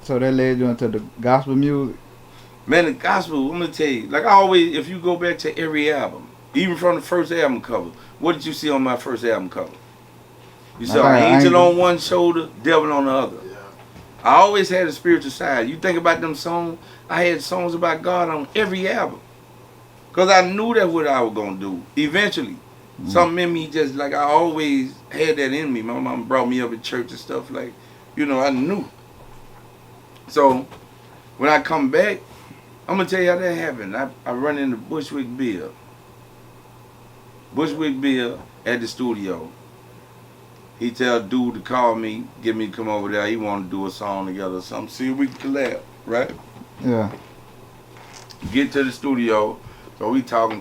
So that led you into the gospel music? Man, the gospel, I'm gonna tell you, like I always, if you go back to every album, even from the first album cover, what did you see on my first album cover? You saw angel on one shoulder, devil on the other. Yeah. I always had a spiritual side. You think about them songs, I had songs about God on every album. Because I knew that's what I was going to do eventually. Something in me just like I always had that in me. My mom brought me up in church and stuff like, you know, I knew. So when I come back, I'm going to tell you how that happened. I run into Bushwick Bill. Bushwick Bill at the studio. He tell dude to call me, get me to come over there. He want to do a song together or something. See if we can collab, right? Yeah. Get to the studio. So we talking.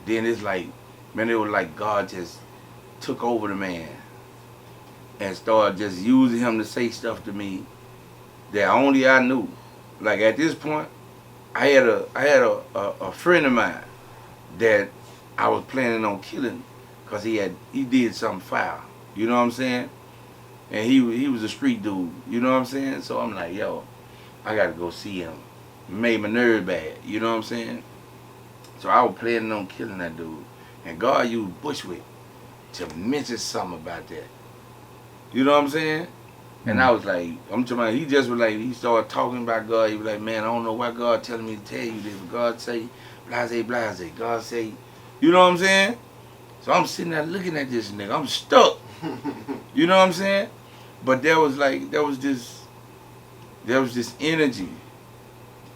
Then it's like, man, it was like God just took over the man and started just using him to say stuff to me that only I knew. Like at this point, I had a friend of mine that I was planning on killing because he did something foul. You know what I'm saying? And he was a street dude. You know what I'm saying? So I'm like, yo, I gotta go see him. Made my nerve bad. You know what I'm saying? So I was planning on killing that dude. And God used Bushwick to mention something about that. You know what I'm saying? And I was like, I'm talking about, he just was like, he started talking about God. He was like, man, I don't know why God telling me to tell you this. But God say, blase, blase. God say, you know what I'm saying? So I'm sitting there looking at this nigga. I'm stuck. You know what I'm saying? But there was this energy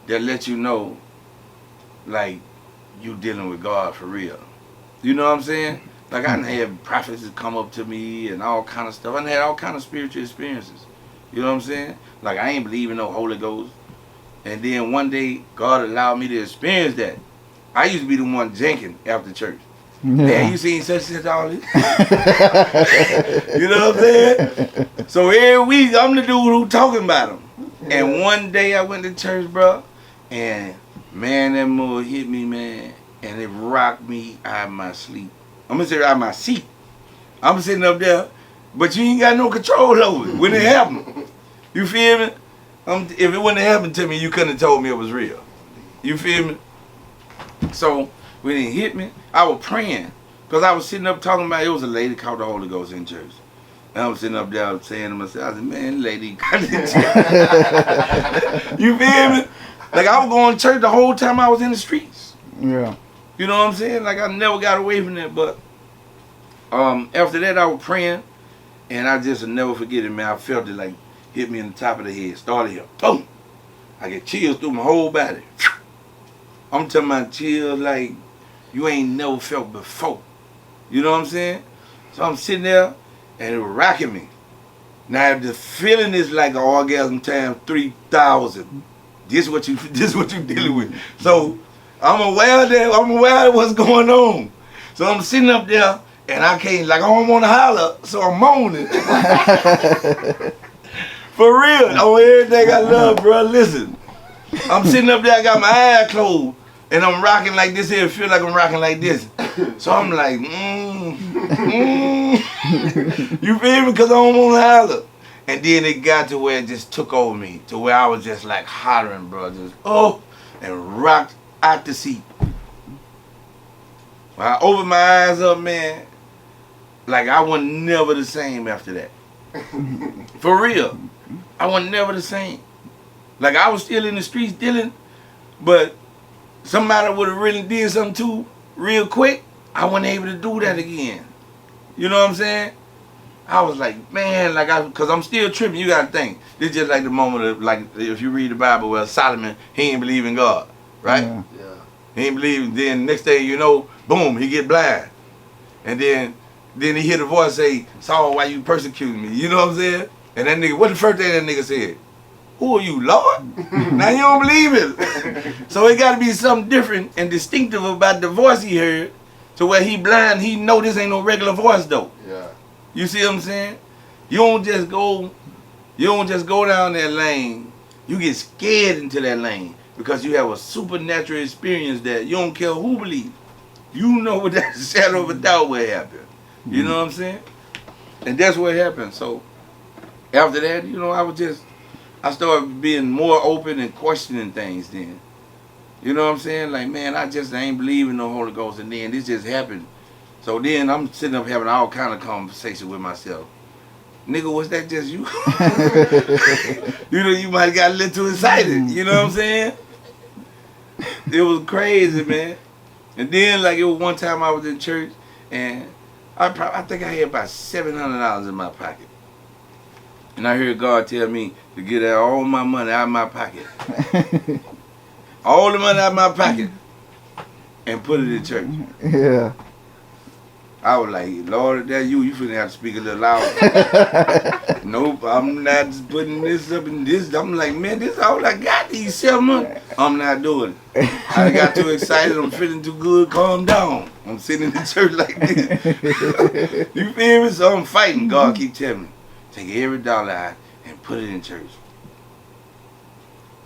that let you know, like, you dealing with God for real. You know what I'm saying? Like I done had prophets come up to me and all kind of stuff. I done had all kind of spiritual experiences. You know what I'm saying? Like I ain't believe in no Holy Ghost. And then one day, God allowed me to experience that. I used to be the one jinking after church. Yeah. Man, you seen such and all this? You know what I'm saying? So every week, I'm the dude who talking about them. And one day I went to church, bro, and man, that mother hit me, man, and it rocked me out of my sleep. I'm gonna say out of my seat. I'm sitting up there, but you ain't got no control over it when it happened. You feel me? If it wouldn't have happened to me, you couldn't have told me it was real. You feel me? So when it hit me, I was praying because I was sitting up talking about. It was a lady called the Holy Ghost in church. And I was sitting up there saying to myself, I said, man, lady, got in church. You feel me? Like I was going to church the whole time I was in the streets. Yeah. You know what I'm saying? Like I never got away from that. But after that, I was praying, and I just will never forget it, man. I felt it like hit me in the top of the head. Started here, boom. I get chills through my whole body. I'm talking about chills like you ain't never felt before. You know what I'm saying? So I'm sitting there, and it was rocking me. Now the feeling is like an orgasm times 3,000. This what you dealing with. So I'm aware of what's going on. So I'm sitting up there and I can't, like I don't want to holler, so I'm moaning. For real, on everything I love, bro. Listen, I'm sitting up there, I got my eyes closed, and I'm rocking like this here. It feel like I'm rocking like this. So I'm like, You feel me? Because I don't want to holler. And then it got to where it just took over me, to where I was just like hollering, bro. Just, and rocked out the seat. When I opened my eyes up, man, like I was never the same after that. For real. I was never the same. Like I was still in the streets dealing, but somebody would have really did something too real quick, I wasn't able to do that again. You know what I'm saying? I was like, man, because I'm still tripping. You got to think. This is just like the moment of, like, if you read the Bible, where Solomon, he ain't believe in God, right? Yeah. He ain't believe. Then next thing you know, boom, he get blind. And then he hear the voice say, Saul, why you persecuting me? You know what I'm saying? And that nigga, what the first thing that nigga said? Who are you, Lord? Now you don't believe it. So it got to be something different and distinctive about the voice he heard, to where he blind, he know this ain't no regular voice though. Yeah. You see what I'm saying? You don't just go down that lane. You get scared into that lane because you have a supernatural experience that you don't care who believes. You know what that shadow of a doubt will happen. You know what I'm saying? And that's what happened. So after that, you know, I was just I started being more open and questioning things then. You know what I'm saying? Like, man, I just ain't believing no Holy Ghost, and then this just happened. So then I'm sitting up having all kind of conversation with myself. Nigga, was that just you? You know, you might have got a little too excited. You know what I'm saying? It was crazy, man. And then, like, it was one time I was in church, and I think I had about $700 in my pocket. And I heard God tell me to get all my money out of my pocket. All the money out of my pocket. And put it in church. Yeah. I was like, Lord, that's you. You finna have to speak a little louder. Nope, I'm not putting this up in this. I'm like, man, this is all I got these 7 months. I'm not doing it. I got too excited. I'm feeling too good. Calm down. I'm sitting in the church like this. You feel me? So I'm fighting. God keep telling me, take every dollar out and put it in church.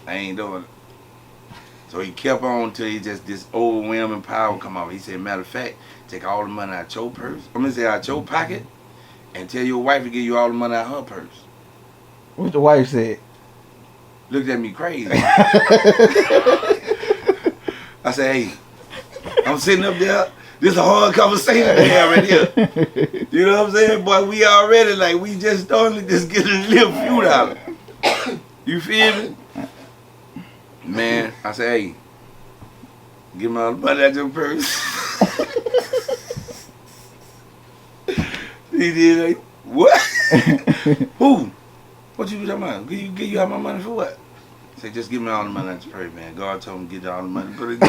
I ain't doing it. So he kept on till he just this overwhelming power come off. He said, matter of fact, take all the money out your purse. I'm gonna say out your pocket, and tell your wife to give you all the money out her purse. What the wife said? Looked at me crazy. I said, hey, I'm sitting up there. This is a hard conversation we have right here. You know what I'm saying? Boy, we already like we just starting to just get a little few dollars. You feel me? Man, I said, hey, give me all the money out your purse. He did like, what? Who? What you talking about? Give you all my money for what? I said, just give me all the money out your purse, man. God told me to get you all the money. Put it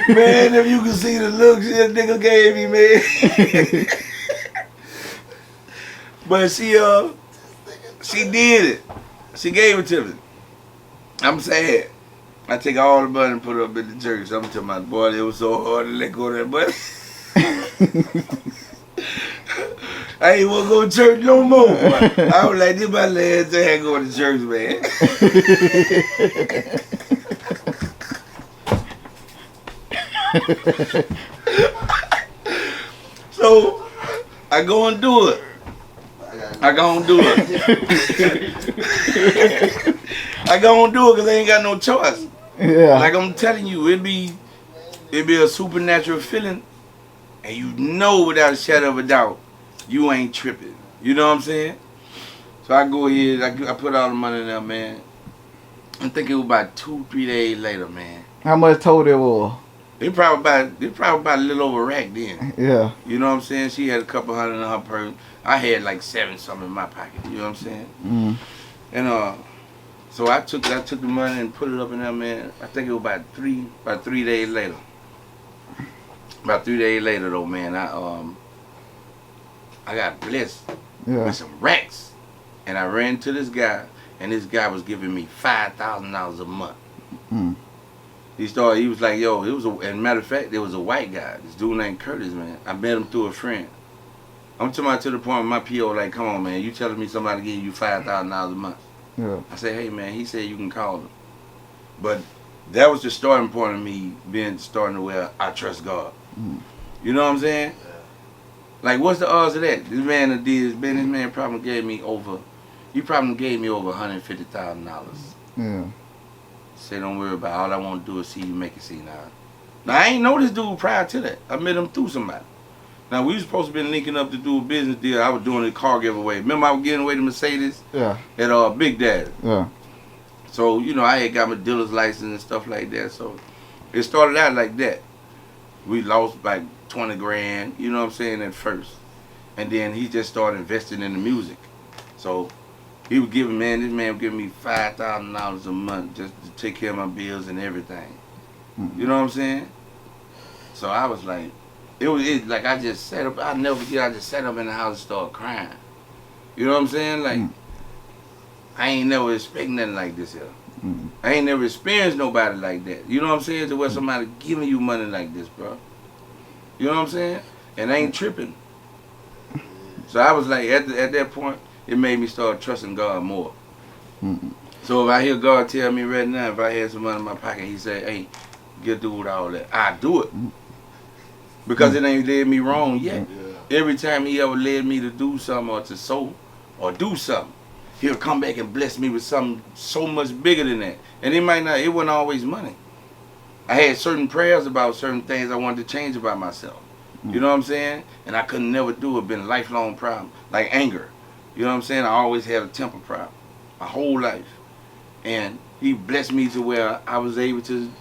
Man, if you can see the looks that nigga gave me, man. But she did it. She gave it to me. I'm sad. I take all the money and put it up in the church. I'm telling my boy, it was so hard to let go of that money. I ain't want to go to church no more. I was like, this my last time going to church, man. So I go and do it. I go and do it. I go and do it because I ain't got no choice. Yeah. Like I'm telling you, it'd be a supernatural feeling, and you know without a shadow of a doubt, you ain't tripping. You know what I'm saying? So I go ahead, I put all the money in there, man. I think it was about 2-3 days later, man. How much total it was? It probably about a little over a rack then. Yeah. You know what I'm saying? She had a couple hundred in her purse. I had like 7 something in my pocket. You know what I'm saying? Mm. And so I took the money and put it up in there, man. I think it was about 3 days later. About 3 days later though, man, I got blessed with some racks. And I ran to this guy, and this guy was giving me $5,000 a month. Mm. He was like, yo, and matter of fact, there was a white guy, this dude named Curtis, man. I met him through a friend. I'm talking about to the point where my PO like, come on, man, you telling me somebody giving you $5,000 a month. Yeah. I said, hey, man, he said you can call him. But that was the starting point of me starting to where I trust God. Mm. You know what I'm saying? Like, what's the odds of that? This man probably gave me over $150,000. Yeah. Say, don't worry about it. All I want to do is see you make it CNILE. Now, I ain't know this dude prior to that. I met him through somebody. Now, we was supposed to be linking up to do a business deal. I was doing a car giveaway. Remember I was giving away the Mercedes? Yeah. At Big Daddy. Yeah. So, you know, I had got my dealer's license and stuff like that. So, it started out like that. We lost like 20 grand, you know what I'm saying, at first. And then he just started investing in the music. So, he was giving, this man was giving me $5,000 a month just to take care of my bills and everything. Mm-hmm. You know what I'm saying? So I was like, like I just sat up, I'll never forget, I just sat up in the house and started crying. You know what I'm saying? Like, I ain't never expect nothing like this here. Mm-hmm. I ain't never experienced nobody like that. You know what I'm saying? To where somebody giving you money like this, bro. You know what I'm saying? And I ain't tripping. So I was like, at that point, it made me start trusting God more. Mm-hmm. So if I hear God tell me right now, if I had some money in my pocket, he say, hey, get through with all that. I do it. Because it ain't led me wrong yet. Yeah. Every time he ever led me to do something or to sow or do something, he'll come back and bless me with something so much bigger than that. And it wasn't always money. I had certain prayers about certain things I wanted to change about myself. You know what I'm saying? And I couldn't never do it. Been a lifelong problem. Like anger. You know what I'm saying? I always had a temper problem. My whole life. And he blessed me to where I was able to,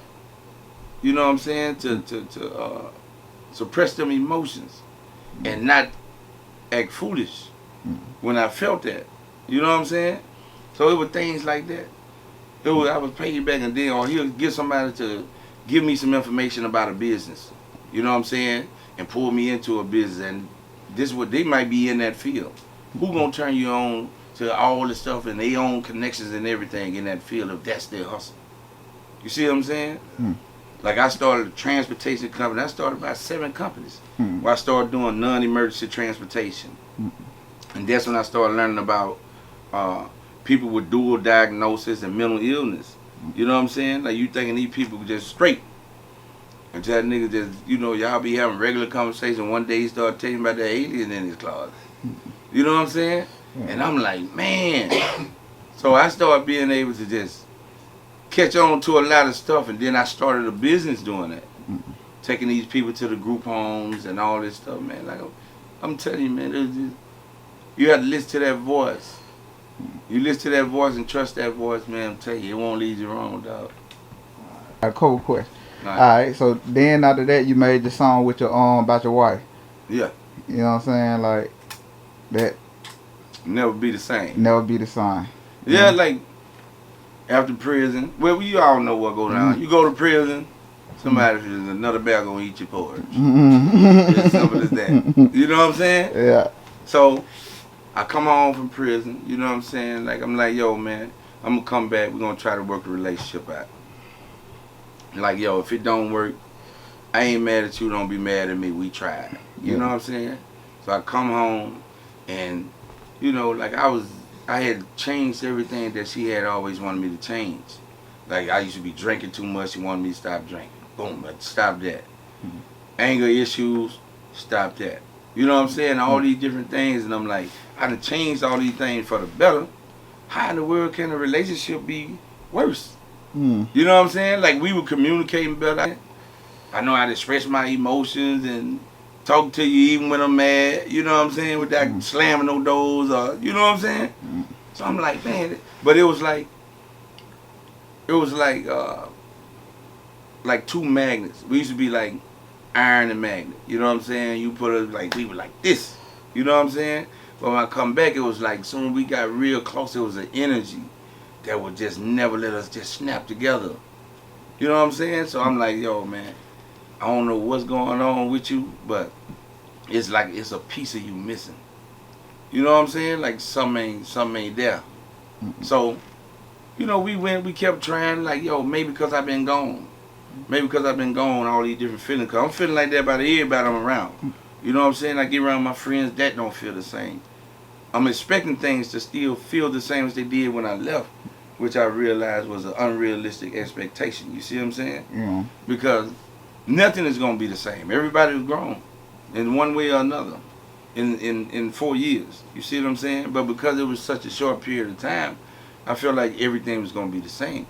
you know what I'm saying, to suppress them emotions and not act foolish when I felt that. You know what I'm saying? So it was things like that. I was paid back and then, or he'll get somebody to give me some information about a business. You know what I'm saying? And pull me into a business. And this what they might be in that field. Who gonna turn you on to all the stuff and their own connections and everything in that field if that's their hustle? You see what I'm saying? Like I started a transportation company. I started about 7 companies. Where I started doing non-emergency transportation. And that's when I started learning about people with dual diagnosis and mental illness. You know what I'm saying? Like you thinking these people just straight. And that nigga just, you know, y'all be having regular conversation. One day he started telling about the alien in his closet. You know what I'm saying? And I'm like, man. So I started being able to just catch on to a lot of stuff. And then I started a business doing that. Taking these people to the group homes and all this stuff, man. Like I'm telling you, man, you have to listen to that voice. You listen to that voice and trust that voice, man. I'm telling you, it won't lead you wrong, dog. A cool question. Nah. Alright, so then after that you made the song with your about your wife. Yeah. You know what I'm saying? Like that Never be the same. never be the sign. Yeah, like after prison. Well, you all know what go down. You go to prison, somebody another bear gonna eat your porridge. As simple as that. You know what I'm saying? Yeah. So I come home from prison, you know what I'm saying? Like I'm like, yo, man, I'm gonna come back, we're gonna try to work the relationship out. Like, yo, if it don't work, I ain't mad at you, don't be mad at me, we tried. You know what I'm saying? So I come home and, you know, like I had changed everything that she had always wanted me to change. Like I used to be drinking too much, she wanted me to stop drinking. Boom, but stop that. Anger issues, stop that. You know what I'm saying? All these different things, and I'm like, I done changed all these things for the better. How in the world can a relationship be worse? You know what I'm saying? Like we were communicating better. I know how to express my emotions and talk to you even when I'm mad. You know what I'm saying? Without slamming no doors or, you know what I'm saying? So I'm like, man, but it was like two magnets. We used to be like iron and magnet. You know what I'm saying? You put it like, we were like this. You know what I'm saying? But when I come back, it was like soon we got real close, it was an energy that would just never let us just snap together. You know what I'm saying? So I'm like, yo, man, I don't know what's going on with you, but it's like it's a piece of you missing. You know what I'm saying? Like something ain't there. So, you know, we kept trying, like, yo, maybe because I've been gone. Maybe because I've been gone, all these different feelings. Because I'm feeling like that about everybody I'm around. You know what I'm saying? I get around my friends, that don't feel the same. I'm expecting things to still feel the same as they did when I left, which I realized was an unrealistic expectation. You see what I'm saying? Yeah. Because nothing is going to be the same. Everybody was grown in one way or another in 4 years. You see what I'm saying? But because it was such a short period of time, I felt like everything was going to be the same.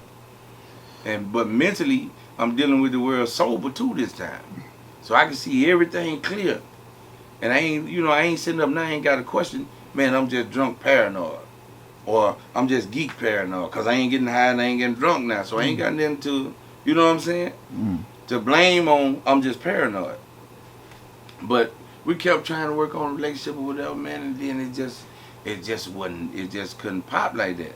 But mentally, I'm dealing with the world sober too this time. So I can see everything clear. And I ain't sitting up now, I ain't got a question, man, I'm just drunk paranoid. Or I'm just geek paranoid, because I ain't getting high and I ain't getting drunk now. So I ain't got nothing to, you know what I'm saying? To blame on, I'm just paranoid. But we kept trying to work on a relationship or whatever, man, and then it just couldn't pop like that.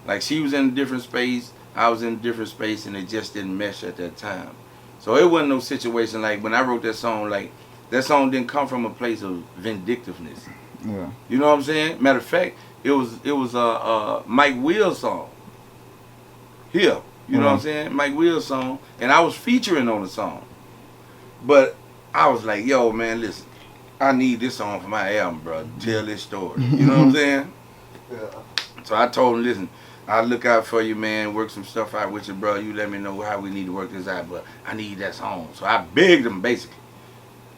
Like she was in a different space, I was in a different space, and it just didn't mesh at that time. So it wasn't no situation like when I wrote that song, like that song didn't come from a place of vindictiveness. Yeah. You know what I'm saying? Matter of fact, it was a Mike Will song. Here, you know what I'm saying? Mike Will song, and I was featuring on the song. But I was like, yo, man, listen, I need this song for my album, bro. Tell this story. You know what I'm saying? Yeah. So I told him, listen, I'll look out for you, man. Work some stuff out with you, bro. You let me know how we need to work this out, but I need that song. So I begged him, basically.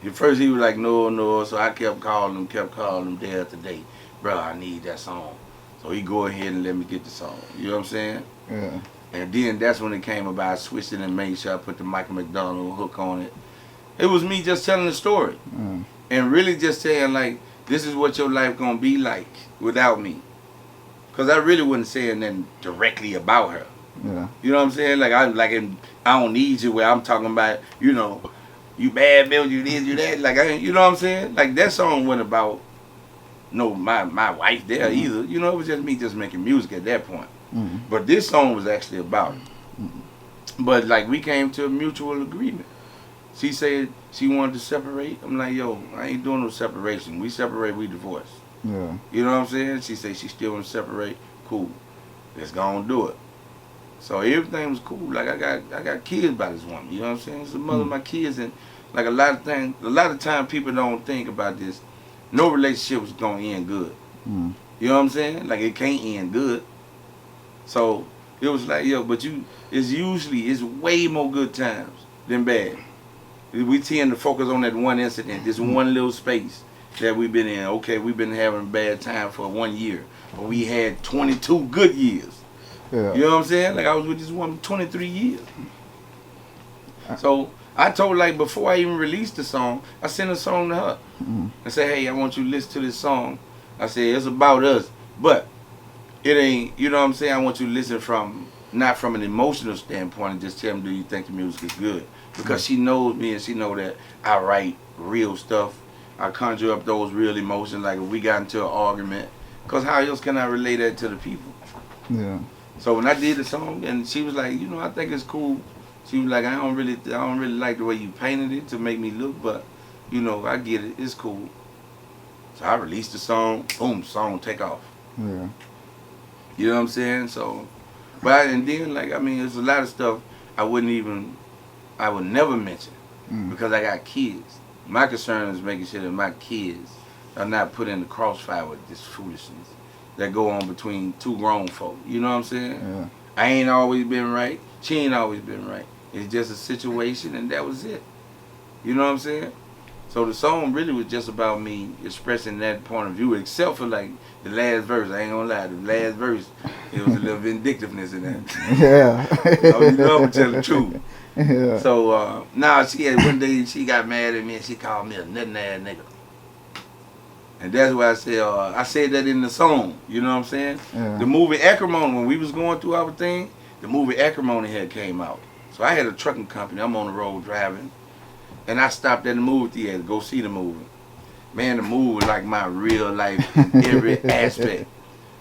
At first he was like, no, no. So I kept calling him day after day. Bro, I need that song. So he go ahead and let me get the song. You know what I'm saying? Yeah. And then that's when it came about. I switched it and made sure I put the Michael McDonald hook on it. It was me just telling the story. And really just saying, like, this is what your life gonna be like without me. Because I really wasn't saying nothing directly about her. Yeah. You know what I'm saying? Like, I don't need you, where I'm talking about, you know, you bad bitch, you this, you that. Like, you know what I'm saying? Like, that song wasn't about, no, my wife there either. You know, it was just me just making music at that point. But this song was actually about it. But, like, we came to a mutual agreement. She said she wanted to separate. I'm like, yo, I ain't doing no separation. We separate, we divorce. Yeah. You know what I'm saying? She said she still want to separate. Cool. Let's go on do it. So everything was cool. Like, I got kids by this woman. You know what I'm saying? It's the mother of my kids. And, like, a lot of time people don't think about this. No relationship is going to end good. You know what I'm saying? Like, it can't end good. So it was like, yo, but it's way more good times than bad. We tend to focus on that one incident, this one little space that we've been in. Okay, we've been having a bad time for 1 year, but we had 22 good years. Yeah. You know what I'm saying? Like, I was with this woman 23 years. So I told, like, before I even released the song, I sent a song to her. I said, hey, I want you to listen to this song. I said, it's about us, but it ain't, you know what I'm saying? I want you to listen not from an emotional standpoint, and just tell me, do you think the music is good? Because she knows me, and she know that I write real stuff. I conjure up those real emotions, like if we got into an argument. Because how else can I relay that to the people? Yeah. So when I did the song, and she was like, you know, I think it's cool. She was like, I don't really like the way you painted it to make me look, but, you know, I get it. It's cool. So I released the song. Boom, song take off. Yeah. You know what I'm saying? So, and then, like, I mean, there's a lot of stuff I would never mention because I got kids. My concern is making sure that my kids are not put in the crossfire with this foolishness that go on between two grown folk. You know what I'm saying? Yeah. I ain't always been right. She ain't always been right. It's just a situation, and that was it. You know what I'm saying? So the song really was just about me expressing that point of view, except for, like, the last verse. I ain't gonna lie, the last verse, it was a little vindictiveness in that. Yeah. So, you know, I'm gonna tell the truth. Yeah. So now one day she got mad at me and she called me a nuttin' ass nigga. And that's why I said that in the song. You know what I'm saying? Yeah. The movie Acrimony, when we was going through our thing, the movie Acrimony had came out. So I had a trucking company. I'm on the road driving. And I stopped at the movie theater to go see the movie. Man, the movie was like my real life in every aspect.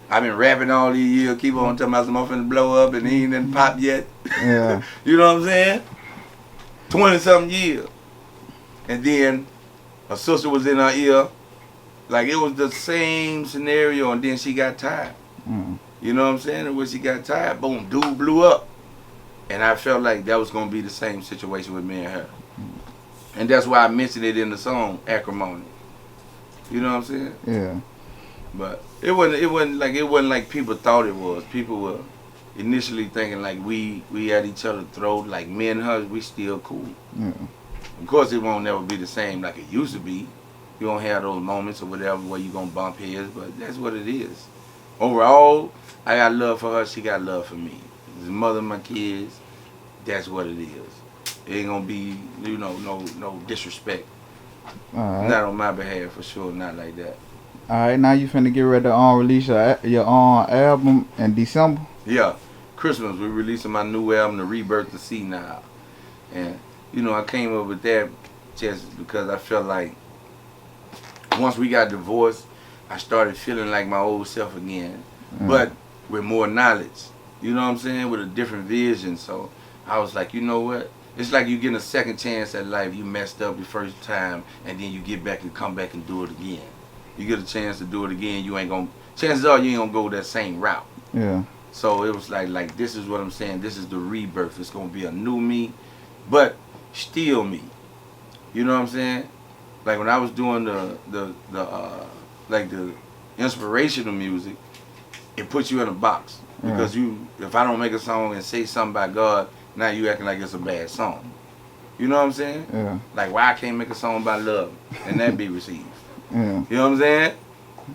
I've been rapping all these years, keep on telling myself I'm finna blow up and he ain't done pop yet. Yeah. You know what I'm saying? 20-something years. And then a sister was in her ear. Like, it was the same scenario, and then she got tired. You know what I'm saying? And when she got tired, boom, dude blew up. And I felt like that was going to be the same situation with me and her. And that's why I mentioned it in the song, Acrimony. You know what I'm saying? Yeah. But it wasn't like people thought it was. People were initially thinking like we at each other's throat, like me and her, we still cool. Yeah. Of course, it won't never be the same like it used to be. You don't have those moments or whatever where you gonna bump heads, but that's what it is. Overall, I got love for her. She got love for me. As the mother of my kids, that's what it is. It ain't gonna be, you know, no disrespect. All right. Not on my behalf, for sure. Not like that. All right. Now you finna get ready to release your album in December. Yeah, Christmas we're releasing my new album, The Rebirth of C-Nile, and you know I came up with that just because I felt like once we got divorced, I started feeling like my old self again, but with more knowledge. You know what I'm saying? With a different vision. So I was like, you know what? It's like you getting a second chance at life. You messed up your first time, and then you get back and come back and do it again. You get a chance to do it again. You ain't gonna. Chances are you ain't gonna go that same route. Yeah. So it was like this is what I'm saying. This is the rebirth. It's gonna be a new me, but still me. You know what I'm saying? Like when I was doing the inspirational music, it puts you in a box. Because if I don't make a song and say something about God, now you acting like it's a bad song. You know what I'm saying? Yeah. Like, why I can't make a song about love and that be received? Yeah. You know what I'm saying?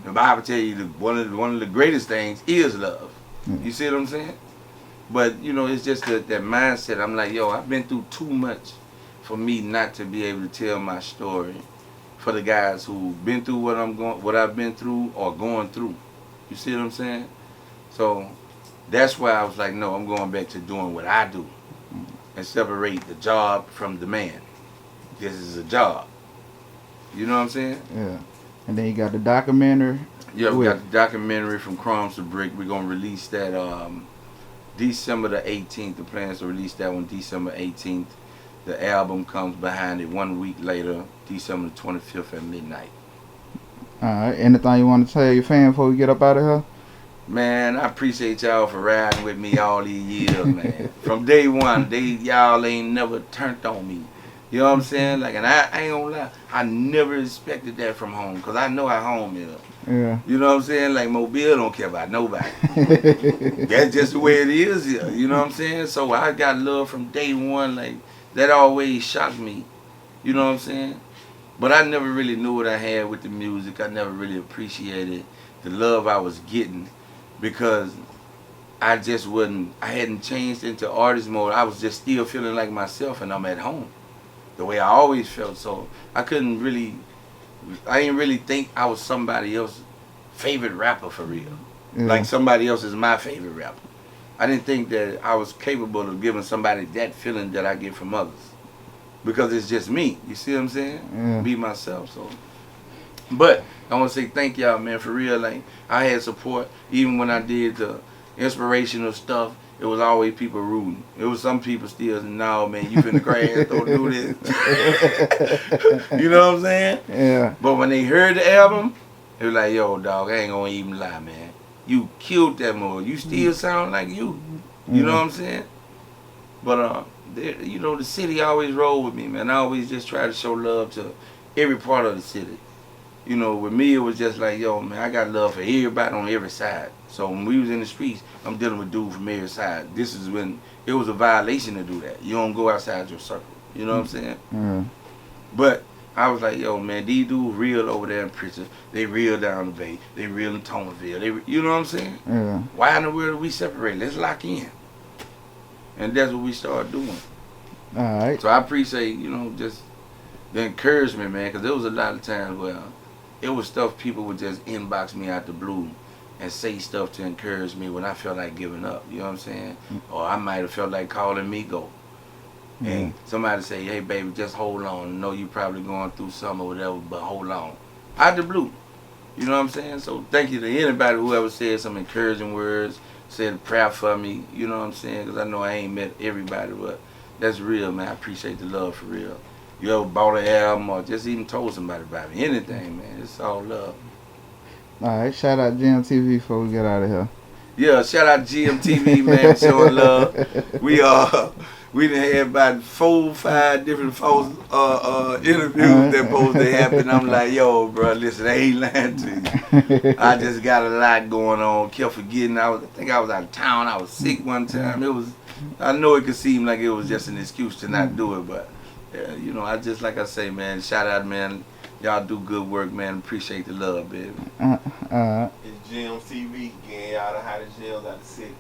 The Bible tell you one of the greatest things is love. Yeah. You see what I'm saying? But, you know, it's just that mindset. I'm like, yo, I've been through too much for me not to be able to tell my story for the guys who've been through what I've been through or going through. You see what I'm saying? So that's why I was like, no, I'm going back to doing what I do and separate the job from the man. This is a job. You know what I'm saying? Yeah. And then you got the documentary. Yeah, we got the documentary From Crumbs to Brick. We're going to release that December the 18th. The plans to release that one December 18th. The album comes behind it 1 week later, December the 25th at midnight. Alright, anything you want to tell your fans before we get up out of here? Man, I appreciate y'all for riding with me all these years, man. From day one, y'all ain't never turned on me. You know what I'm saying? Like, and I ain't gonna lie, I never expected that from home, because I know how home is. Yeah. You know what I'm saying? Like, Mobile don't care about nobody. That's just the way it is here. You know what I'm saying? So I got love from day one. Like, that always shocked me. You know what I'm saying? But I never really knew what I had with the music. I never really appreciated the love I was getting, because I just I hadn't changed into artist mode. I was just still feeling like myself, and I'm at home the way I always felt. So I didn't really think I was somebody else's favorite rapper for real. Yeah. Like somebody else is my favorite rapper. I didn't think that I was capable of giving somebody that feeling that I get from others. Because it's just me. You see what I'm saying? Yeah. Be myself. So, but I want to say thank y'all, man, for real. Like, I had support even when I did the inspirational stuff. It was always people rooting. It was some people still, no, man, you finna crash, don't do this. You know what I'm saying? Yeah. But when they heard the album, they was like, yo, dog, I ain't gonna even lie, man. You killed that movie. You still sound like you. You know what I'm saying? But, you know, the city always rolled with me, man. I always just try to show love to every part of the city. You know, with me, it was just like, yo, man, I got love for everybody on every side. So when we was in the streets, I'm dealing with dudes from every side. This is when it was a violation to do that. You don't go outside your circle. You know what I'm saying? Yeah. But I was like, yo, man, these dudes real over there in Pritchard. They real down the bay. They real in Thomasville. You know what I'm saying? Yeah. Why in the world do we separate? Let's lock in. And that's what we started doing. Alright. So I appreciate, you know, just the encouragement, man, because there was a lot of times where it was stuff people would just inbox me out the blue and say stuff to encourage me when I felt like giving up. You know what I'm saying? Or I might have felt like calling me go. And somebody say, hey, baby, just hold on. I know you probably going through something or whatever, but hold on. Out the blue. You know what I'm saying? So thank you to anybody who ever said some encouraging words, said a prayer for me. You know what I'm saying? Because I know I ain't met everybody, but that's real, man. I appreciate the love for real. You ever bought an album or just even told somebody about me? Anything, man. It's all love. Alright, shout out GMTV before we get out of here. Yeah, shout out GMTV, man, showing love. We done had about 4-5 different folks interviews that supposed to happen. I'm like, yo, bro, listen, I ain't lying to you. I just got a lot going on. Kept forgetting. I think I was out of town. I was sick one time. I know it could seem like it was just an excuse to not do it, but you know, like I say, man, shout out, man. Y'all do good work, man. Appreciate the love, baby. It's GMTV getting y'all the hottest jails out of the city.